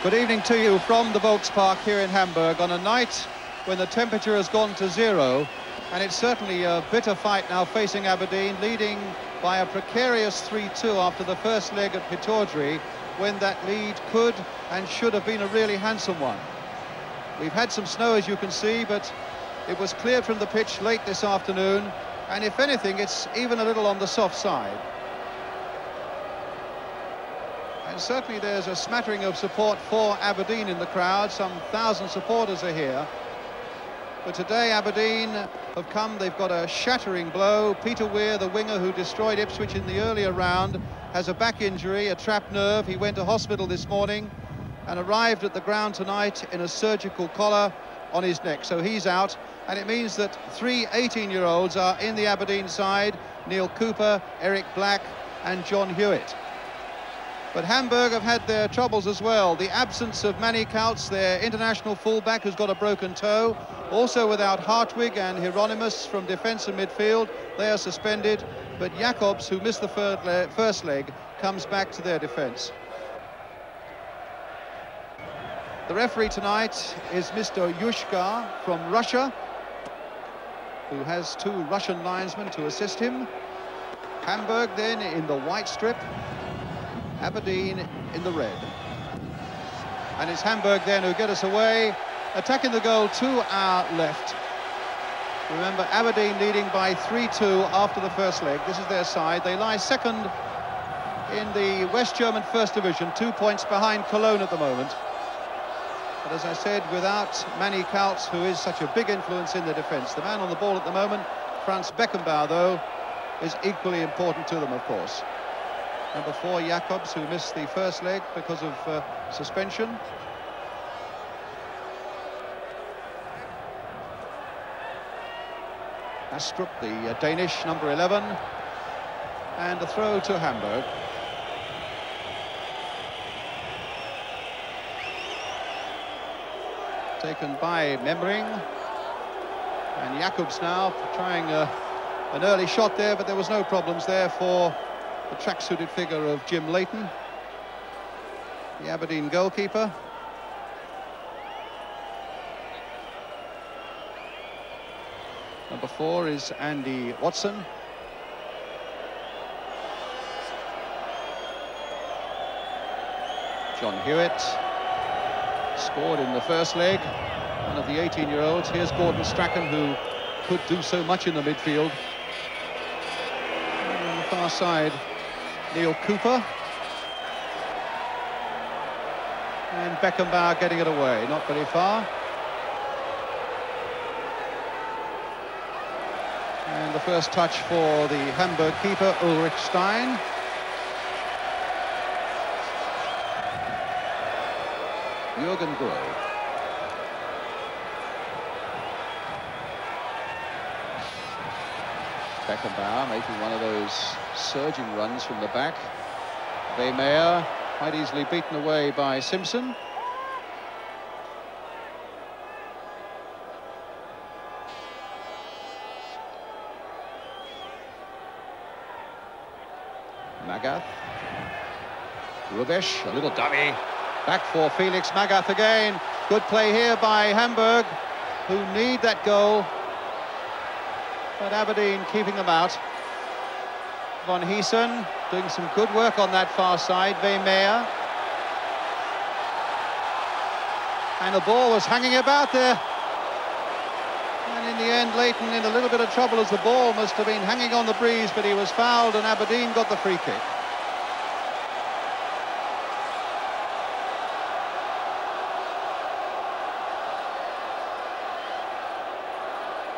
Good evening to you from the Volkspark here in Hamburg on a night when the temperature has gone to 0, and it's certainly a bitter fight now facing Aberdeen, leading by a precarious 3-2 after the first leg at Pittodrie, when that lead could and should have been a really handsome one. We've had some snow, as you can see, but it was cleared from the pitch late this afternoon, and if anything, it's even a little on the soft side. And certainly there's a smattering of support for Aberdeen in the crowd. Some 1,000 supporters are here. But today Aberdeen have come, they've got a shattering blow. Peter Weir, the winger who destroyed Ipswich in the earlier round, has a back injury, a trapped nerve. He went to hospital this morning and arrived at the ground tonight in a surgical collar on his neck. So he's out, and it means that 3 18-year-olds are in the Aberdeen side: Neil Cooper, Eric Black and John Hewitt. But Hamburg have had their troubles as well. The absence of Manny Coutts, their international fullback, who's got a broken toe. Also without Hartwig and Hieronymus from defence and midfield. They are suspended. But Jacobs, who missed the first leg, comes back to their defence. The referee tonight is Mr. Yushka from Russia, who has 2 Russian linesmen to assist him. Hamburg then in the white strip, Aberdeen in the red. And it's Hamburg then who get us away, attacking the goal to our left. Remember, Aberdeen leading by 3-2 after the first leg. This is their side. They lie second in the West German First Division, 2 points behind Cologne at the moment. But as I said, without Manny Coutts, who is such a big influence in the defence. The man on the ball at the moment, Franz Beckenbauer, though, is equally important to them, of course. Number 4, Jacobs, who missed the first leg because of suspension. Astrup, the Danish, number 11. And a throw to Hamburg. Taken by Memring. And Jacobs now trying an early shot there, but there was no problems there for the track-suited figure of Jim Leighton, the Aberdeen goalkeeper. Number 4 is Andy Watson. John Hewitt scored in the first leg, one of the 18-year-olds. Here's Gordon Strachan, who could do so much in the midfield. And on the far side, Neil Cooper. And Beckenbauer getting it away, not very far. And the first touch for the Hamburg keeper, Ulrich Stein. Jürgen Grove. Beckenbauer making one of those surging runs from the back. Weir quite easily beaten away by Simpson. Magath. Rubesch, a little dummy. Back for Felix Magath again. Good play here by Hamburg, who need that goal. But Aberdeen keeping them out. Von Heesen doing some good work on that far side. Weir. And the ball was hanging about there. And in the end, Leighton in a little bit of trouble, as the ball must have been hanging on the breeze, but he was fouled and Aberdeen got the free kick.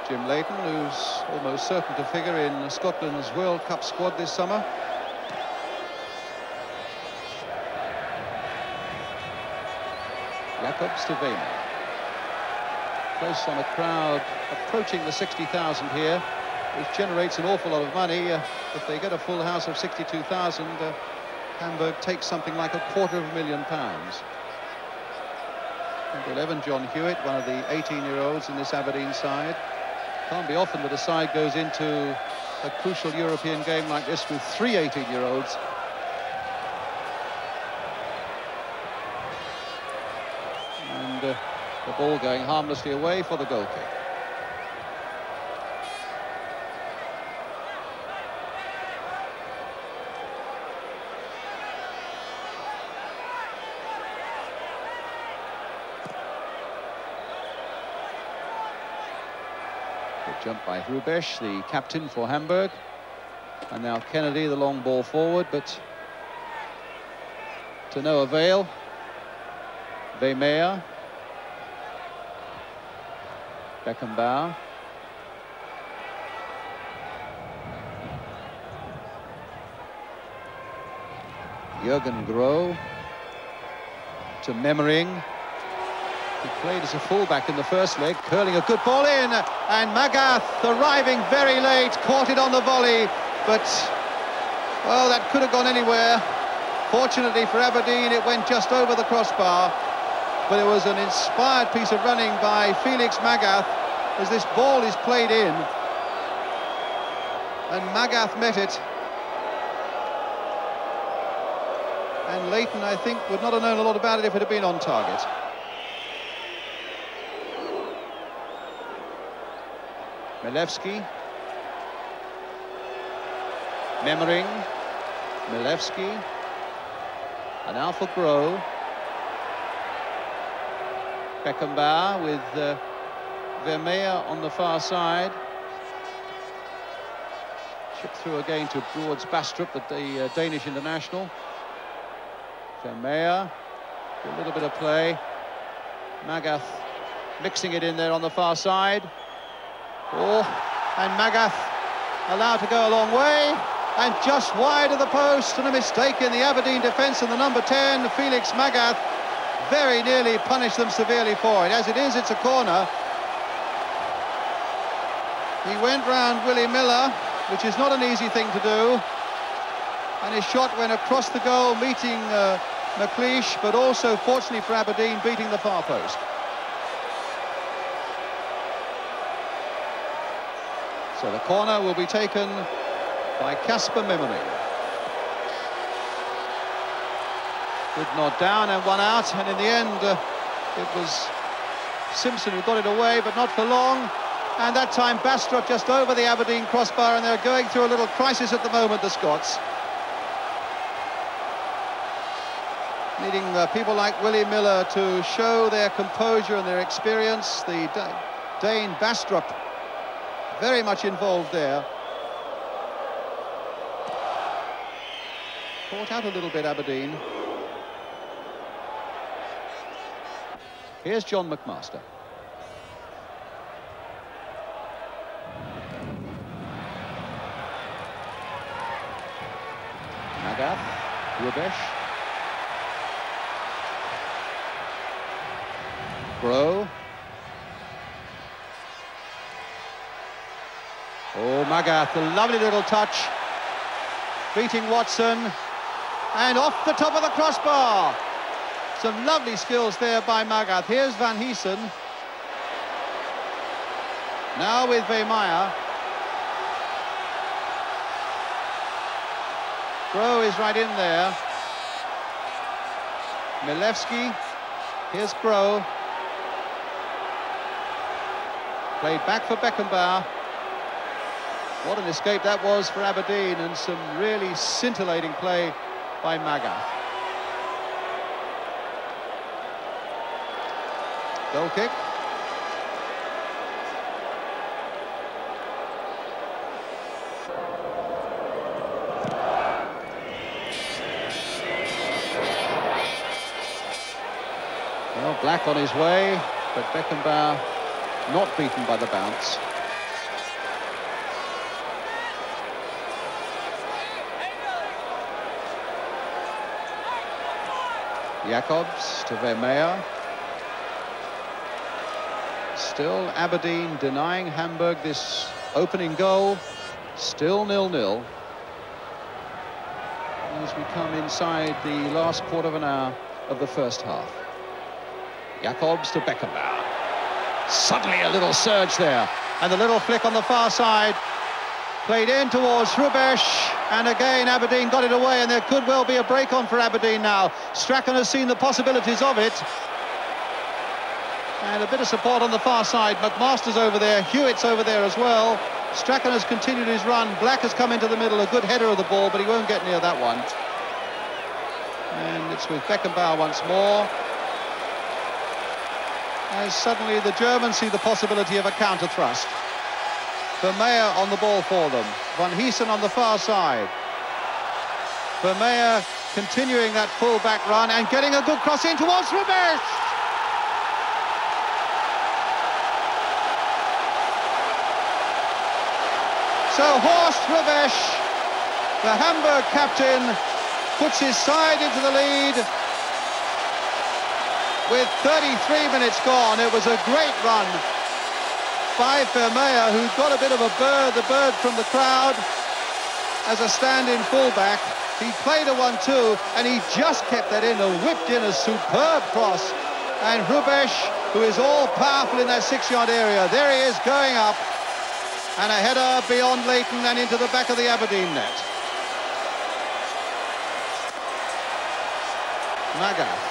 Jim Leighton, who's almost certain to figure in Scotland's World Cup squad this summer. Jacobs to Weir. Close on a crowd approaching the 60,000 here, which generates an awful lot of money. If they get a full house of 62,000, Hamburg takes something like £250,000. Number 11, John Hewitt, one of the 18-year-olds in this Aberdeen side. Can't be often that a side goes into a crucial European game like this with 3 18-year-olds. and the ball going harmlessly away for the goal kick. Good jump by Hrubesch, the captain for Hamburg. And now Kennedy, the long ball forward, but to no avail. Vermeer. Beckenbauer. Jürgen Groh to Memmering. He played as a fullback in the first leg, curling a good ball in, and Magath arriving very late, caught it on the volley, but, well, that could have gone anywhere. Fortunately for Aberdeen, it went just over the crossbar, but it was an inspired piece of running by Felix Magath as this ball is played in, and Magath met it. And Leighton, I think, would not have known a lot about it if it had been on target. Milewski. Memmering. Milewski. And now for Groh. Beckenbauer with Vermeer on the far side. Chipped through again towards Bastrup, the Danish international. Vermeer, a little bit of play. Magath mixing it in there on the far side. Oh, and Magath allowed to go a long way, and just wide of the post, and a mistake in the Aberdeen defence, and the number 10, Felix Magath, very nearly punished them severely for it. As it is, it's a corner. He went round Willie Miller, which is not an easy thing to do, and his shot went across the goal, meeting McLeish, but also, fortunately for Aberdeen, beating the far post. So the corner will be taken by Kasper Memmering. Good nod down and one out, and in the end it was Simpson who got it away, but not for long. And that time Bastrup just over the Aberdeen crossbar, and they're going through a little crisis at the moment, the Scots. Needing people like Willie Miller to show their composure and their experience. The Dane Bastrup very much involved there. Caught out a little bit, Aberdeen. Here's John McMaster. Magath, Hrubesch. Groh. Oh, Magath, a lovely little touch, beating Watson, and off the top of the crossbar. Some lovely skills there by Magath. Here's Van Heesen. Now with Vermeer. Groh is right in there. Milewski. Here's Groh. Played back for Beckenbauer. What an escape that was for Aberdeen, and some really scintillating play by Magath. Goal kick. Well, Black on his way, but Beckenbauer not beaten by the bounce. Jacobs to Vermeer. Still Aberdeen denying Hamburg this opening goal. Still 0-0. As we come inside the last quarter of an hour of the first half. Jacobs to Beckenbauer. Suddenly a little surge there, and the little flick on the far side. Played in towards Hrubesch, and again Aberdeen got it away, and there could well be a break on for Aberdeen now. Strachan has seen the possibilities of it. And a bit of support on the far side. McMaster's over there, Hewitt's over there as well. Strachan has continued his run. Black has come into the middle, a good header of the ball, but he won't get near that one. And it's with Beckenbauer once more. As suddenly the Germans see the possibility of a counter thrust. Vermeer on the ball for them. Van Heesen on the far side. Vermeer continuing that full-back run and getting a good cross in towards Rubesch. So Horst Rubesch, the Hamburg captain, puts his side into the lead with 33 minutes gone. It was a great run by Vermeer, who got a bit of a bird from the crowd as a stand-in fullback. He played a 1-2 and he just kept that in and whipped in a superb cross. And Rubesch, who is all powerful in that 6-yard area, there he is going up. And a header beyond Leighton and into the back of the Aberdeen net. Magath.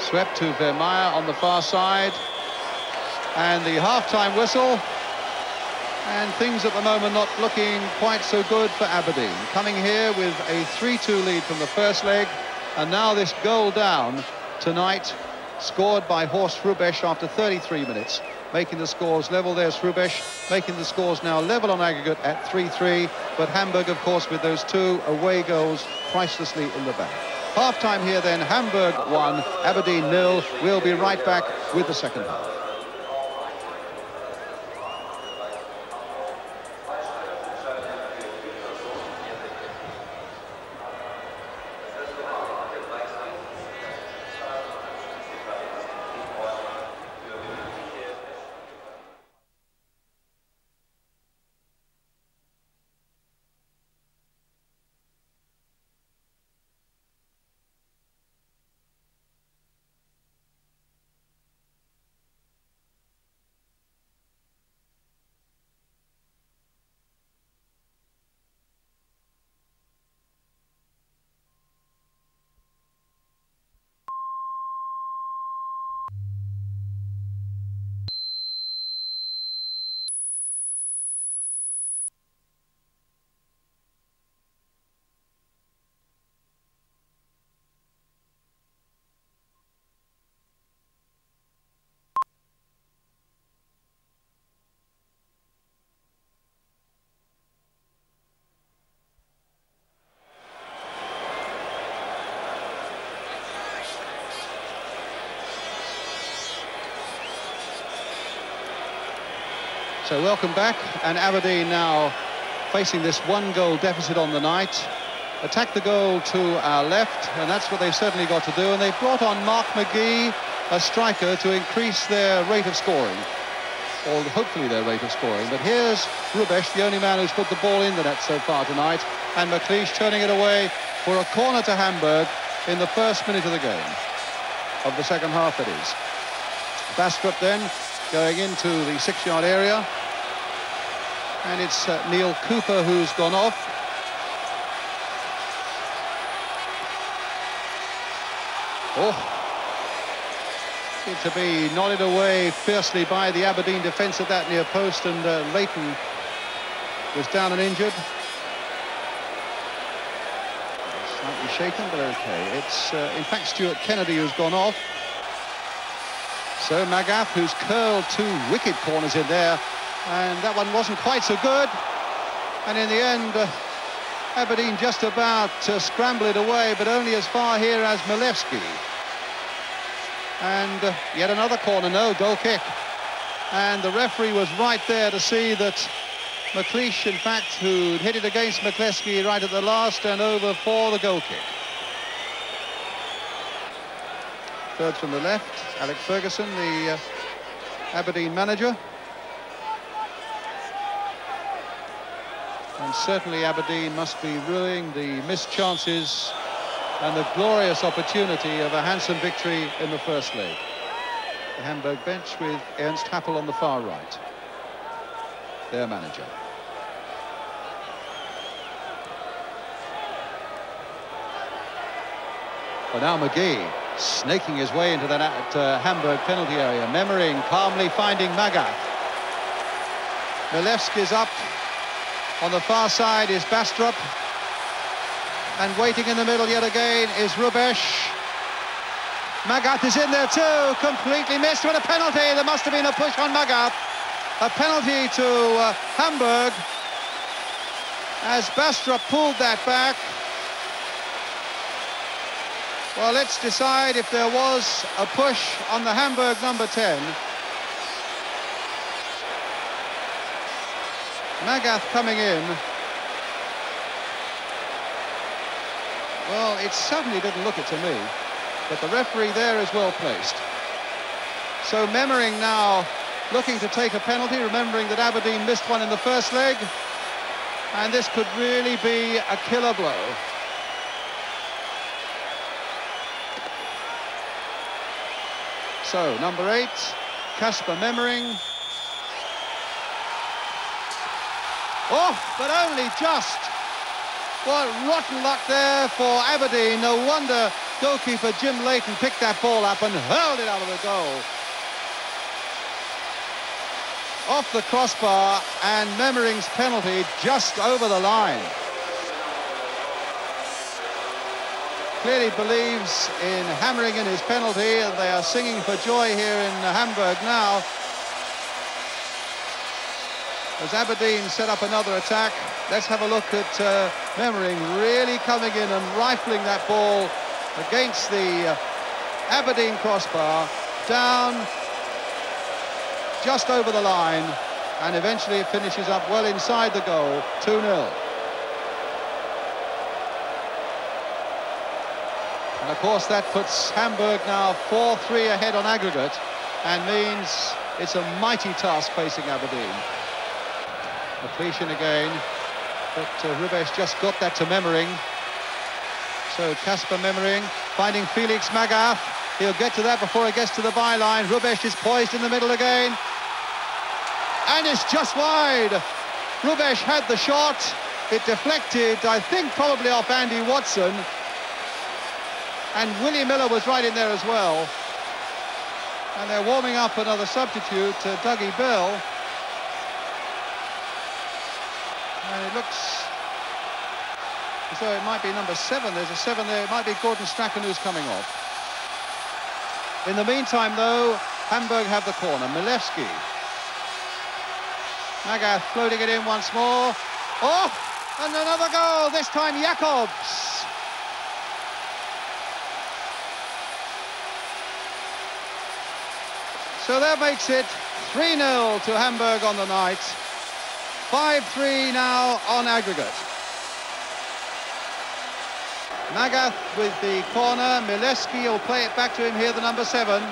Swept to Vermeer on the far side. And the half-time whistle. And things at the moment not looking quite so good for Aberdeen. Coming here with a 3-2 lead from the first leg. And now this goal down tonight, scored by Horst Rubesch after 33 minutes, making the scores level. There's Rubesch, making the scores now level on aggregate at 3-3. But Hamburg, of course, with those 2 away goals pricelessly in the bank. Half-time here then, Hamburg 1, Aberdeen 0. We'll be right back with the second half. So welcome back, and Aberdeen now facing this 1-goal deficit on the night. Attack the goal to our left, and that's what they've certainly got to do. And they've brought on Mark McGee, a striker, to increase their rate of scoring, or hopefully their rate of scoring. But here's Rubesch, the only man who's put the ball in the net so far tonight, and McLeish turning it away for a corner to Hamburg in the first minute of the game, of the second half, it is. Bastrup then going into the 6-yard area, and it's Neil Cooper who's gone off. Seemed to be nodded away fiercely by the Aberdeen defence at that near post, and Leighton was down and injured. Slightly shaken, but okay. It's in fact Stuart Kennedy who's gone off. So Magath, who's curled 2 wicked corners in there, and that one wasn't quite so good. And in the end, Aberdeen just about scramble it away, but only as far here as Milewski. And yet another corner, no, goal kick. And the referee was right there to see that McLeish, in fact, who'd hit it against McLeskey right at the last, and over for the goal kick. Third from the left, Alex Ferguson, the Aberdeen manager. And certainly Aberdeen must be ruining the missed chances and the glorious opportunity of a handsome victory in the first leg. The Hamburg bench with Ernst Happel on the far right, their manager. Well, now McGee snaking his way into that Hamburg penalty area. Memmering calmly finding Magath. Milevski's up. On the far side is Bastrup. And waiting in the middle yet again is Rubesh. Magath is in there too, completely missed with a penalty. There must have been a push on Magath. A penalty to Hamburg as Bastrup pulled that back. Well, let's decide if there was a push on the Hamburg number 10. Magath coming in. Well, it certainly didn't look it to me, but the referee there is well placed. So Memmering now looking to take a penalty, remembering that Aberdeen missed one in the first leg, and this could really be a killer blow. So, number 8, Kasper Memmering. Oh, but only just. What rotten luck there for Aberdeen. No wonder goalkeeper Jim Leighton picked that ball up and hurled it out of the goal. Off the crossbar, and Memmering's penalty just over the line. Clearly believes in hammering in his penalty, and they are singing for joy here in Hamburg now. As Aberdeen set up another attack, let's have a look at Memmering really coming in and rifling that ball against the Aberdeen crossbar, down just over the line, and eventually it finishes up well inside the goal, 2-0. And of course that puts Hamburg now 4-3 ahead on aggregate, and means it's a mighty task facing Aberdeen. Depletion again, but Rubesh just got that to Memmering. So Kasper Memmering finding Felix Magath. He'll get to that before he gets to the byline. Rubesh is poised in the middle again, and it's just wide. Rubesh had the shot. It deflected, I think, probably off Andy Watson, and Willie Miller was right in there as well. And they're warming up another substitute, Dougie Bell. And it looks as though it might be number 7. There's a 7 there. It might be Gordon Strachan who's coming off. In the meantime, though, Hamburg have the corner. Milevski. Magath floating it in once more. Oh, and another goal, this time Jacobs. So that makes it 3-0 to Hamburg on the night. 5-3 now on aggregate. Magath with the corner. Milevski will play it back to him here, the number 7.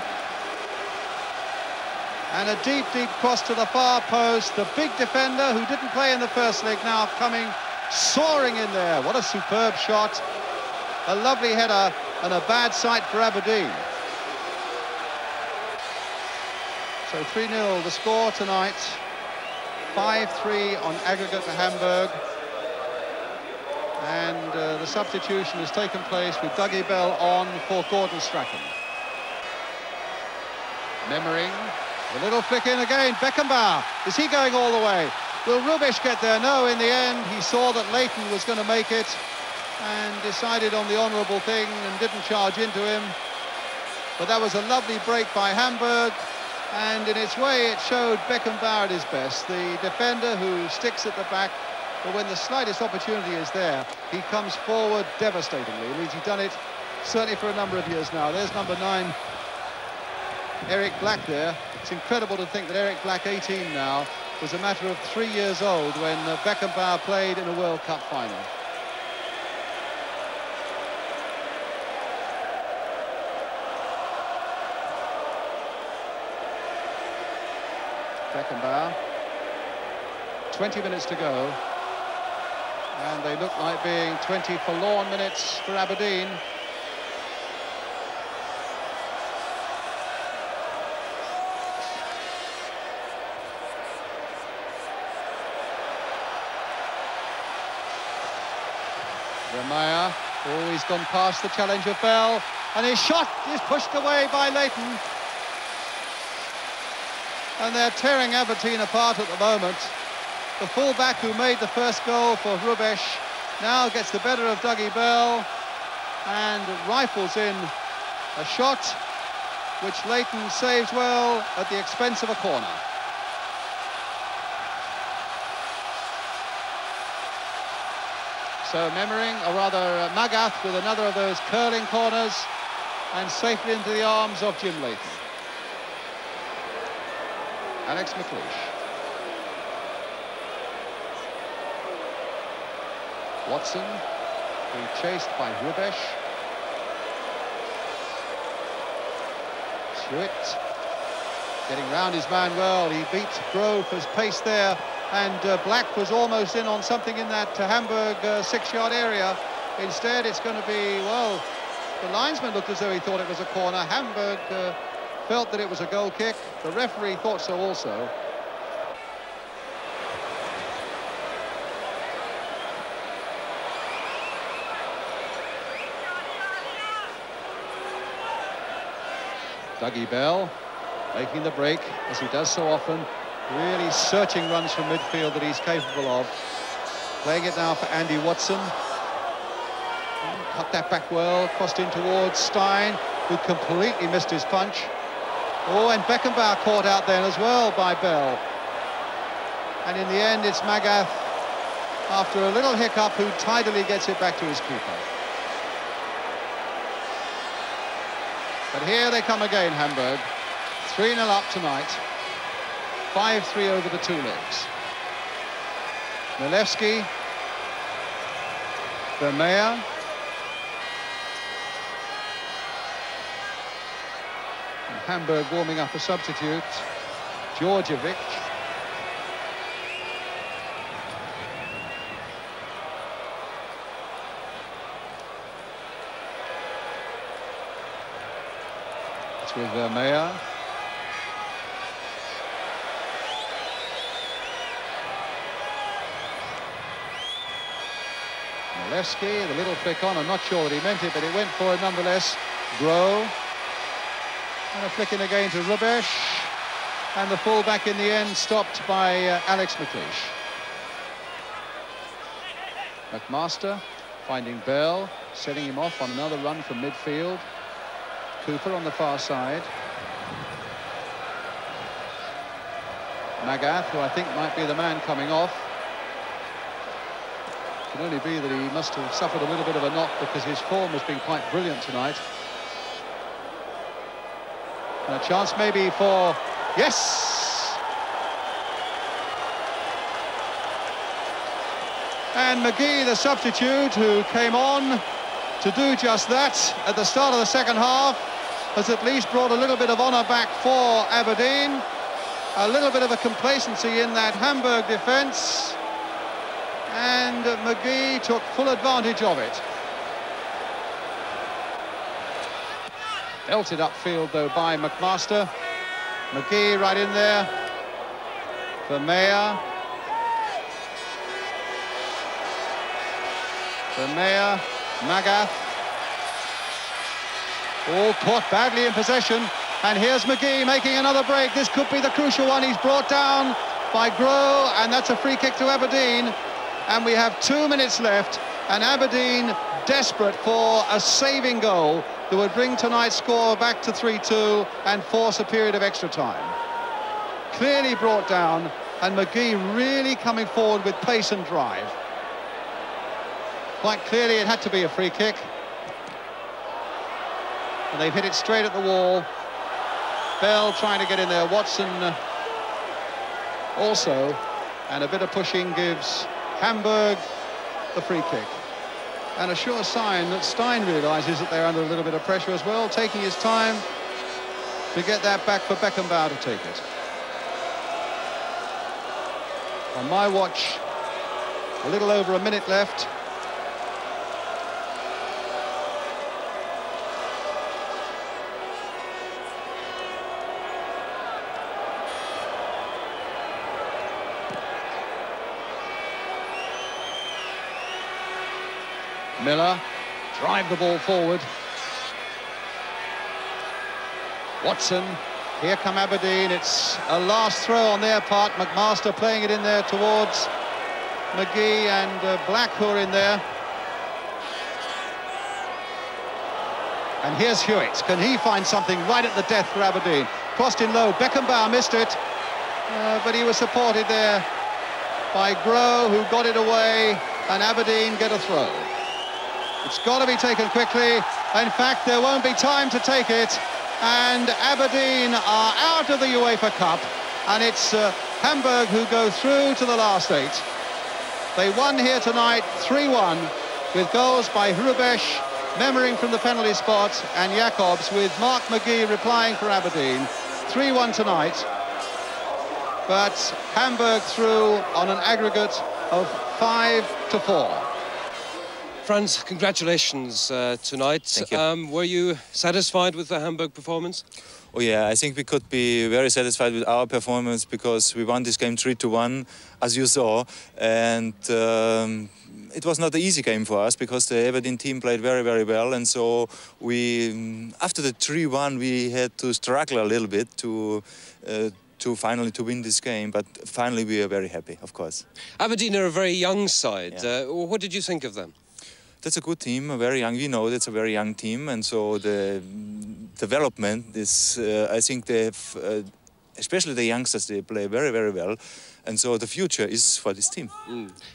And a deep, deep cross to the far post. The big defender who didn't play in the first leg now coming soaring in there. What a superb shot. A lovely header and a bad sight for Aberdeen. So 3-0 the score tonight. 5-3 on aggregate for Hamburg. And the substitution has taken place with Dougie Bell on for Gordon Strachan. Memmering, a little flick in again. Beckenbauer, is he going all the way? Will Rubesh get there? No, in the end he saw that Leighton was going to make it and decided on the honourable thing and didn't charge into him. But that was a lovely break by Hamburg, and in its way it showed Beckenbauer at his best, the defender who sticks at the back, but when the slightest opportunity is there, he comes forward devastatingly. It means he's done it certainly for a number of years now. There's number 9, Eric Black there. It's incredible to think that Eric Black, 18 now, was a matter of 3 years old when Beckenbauer played in a World Cup final. Beckenbauer, 20 minutes to go, and they look like being 20 forlorn minutes for Aberdeen. Ramaya Oh, he's gone past the challenge of Bell, and his shot is pushed away by Leighton. And they're tearing Aberdeen apart at the moment. The full-back who made the first goal for Rubesh now gets the better of Dougie Bell and rifles in a shot which Leighton saves well at the expense of a corner. So Memmering, or rather Magath, with another of those curling corners and safely into the arms of Jim Leighton. Alex McLeish. Watson, being chased by Rubesh. Stewart getting round his man well. He beat Grove for his pace there, and Black was almost in on something in that Hamburg 6-yard area. Instead, it's going to be, well, the linesman looked as though he thought it was a corner. Hamburg felt that it was a goal kick. The referee thought so also. Dougie Bell making the break, as he does so often. Really searching runs from midfield that he's capable of. Playing it now for Andy Watson. Cut that back well, crossed in towards Stein, who completely missed his punch. Oh, and Beckenbauer caught out then as well by Bell. And in the end, it's Magath, after a little hiccup, who tidily gets it back to his keeper. But here they come again, Hamburg. 3-0 up tonight. 5-3 over the two legs. Milewski. Vermeer. And Hamburg warming up a substitute. Djordjevic. With Vermeer. Milewski, the little flick on, I'm not sure that he meant it, but he went for it nonetheless. Grow. And a flick in again to Rubesh. And the full-back in the end stopped by Alex McLeish. McMaster finding Bell, setting him off on another run from midfield. Cooper on the far side. Magath, who I think might be the man coming off. It can only be that he must have suffered a little bit of a knock, because his form has been quite brilliant tonight. And a chance maybe for... Yes! And McGee, the substitute, who came on to do just that at the start of the second half, has at least brought a little bit of honour back for Aberdeen. A little bit of a complacency in that Hamburg defence. And McGee took full advantage of it. Belted upfield, though, by McMaster. McGee right in there. Vermeer. Vermeer. Magath. All caught badly in possession, and here's McGee making another break. This could be the crucial one. He's brought down by Grow, and that's a free kick to Aberdeen. And we have 2 minutes left, and Aberdeen desperate for a saving goal that would bring tonight's score back to 3-2 and force a period of extra time. Clearly brought down, and McGee really coming forward with pace and drive. Quite clearly it had to be a free kick. And they've hit it straight at the wall. Bell trying to get in there. Watson also. And a bit of pushing gives Hamburg the free kick. And a sure sign that Stein realises that they're under a little bit of pressure as well, taking his time to get that back for Beckenbauer to take it. On my watch, a little over a minute left. Miller drive the ball forward. Watson, here come Aberdeen. It's a last throw on their part. McMaster playing it in there towards McGee, and Black who are in there. And here's Hewitt. Can he find something right at the death for Aberdeen? Crossed in low. Beckenbauer missed it, but he was supported there by Groh, who got it away, and Aberdeen get a throw. It's got to be taken quickly. In fact, there won't be time to take it, and Aberdeen are out of the UEFA Cup, and it's Hamburg who go through to the last 8. They won here tonight 3-1 with goals by Hrubesch, Memmering from the penalty spot, and Jacobs, with Mark McGee replying for Aberdeen. 3-1 tonight, but Hamburg through on an aggregate of 5-4. Franz, congratulations tonight. Thank you. Were you satisfied with the Hamburg performance? Oh yeah, I think we could be very satisfied with our performance because we won this game 3-1, as you saw, and it was not an easy game for us because the Aberdeen team played very, very well, and so we, after the 3-1, we had to struggle a little bit to finally to win this game, but finally we are very happy, of course. Aberdeen are a very young side. Yeah. What did you think of them? That's a good team, a very young. We know that's a very young team, and so the development is. I think they have, especially the youngsters, they play very, very well, and so the future is for this team.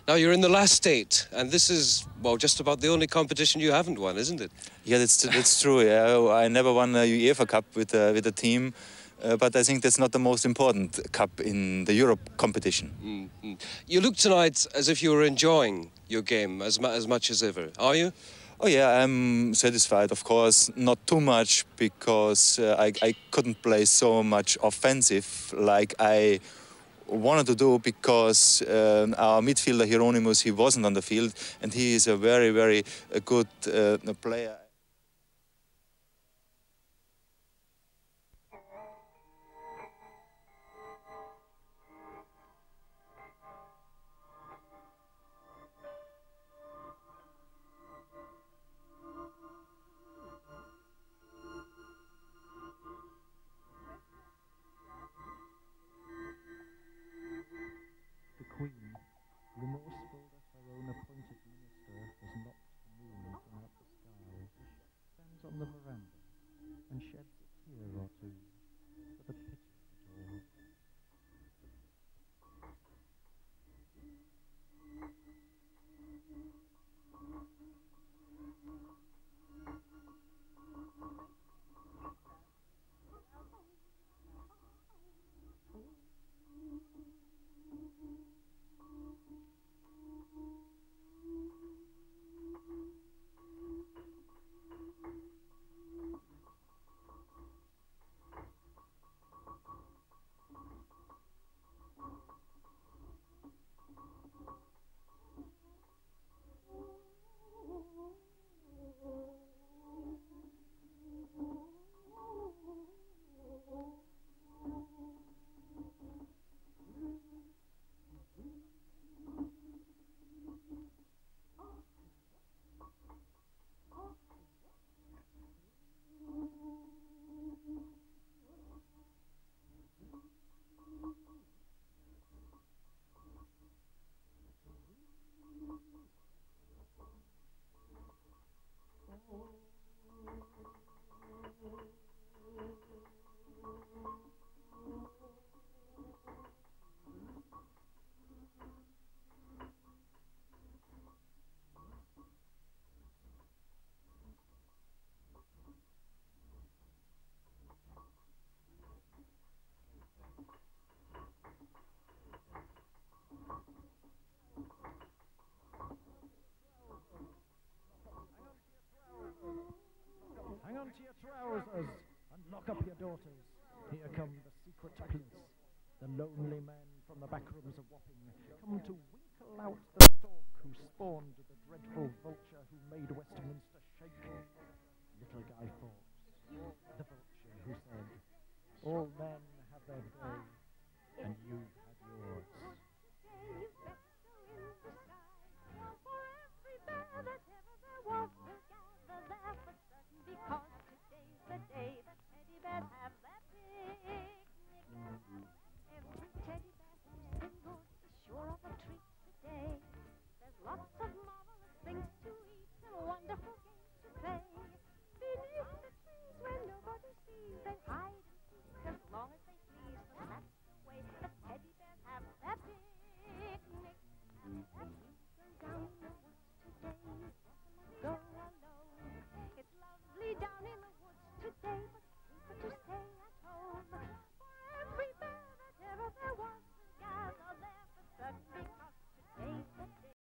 Now you're in the last 8, and this is, well, just about the only competition you haven't won, isn't it? Yeah, that's true. Yeah, I never won a UEFA Cup with a team. But I think that's not the most important cup in the Europe competition. You look tonight as if you were enjoying your game as much as ever. Are you? Oh yeah, I'm satisfied, of course. Not too much because I couldn't play so much offensive like I wanted to do because our midfielder Hieronymus, he wasn't on the field, and he is a very, very good player. Queen, remorseful that her own appointed minister has knocked the moon from out the sky, stands on the veranda and sheds a tear or two for the pity of it all. Hang on to your trousers and lock up your daughters. Here come the secret police, the lonely men from the back rooms of Wapping, come to winkle out the stork who spawned the dreadful vulture who made Westminster shake. Little Guy Fawkes, the vulture who said, all men have their day, and you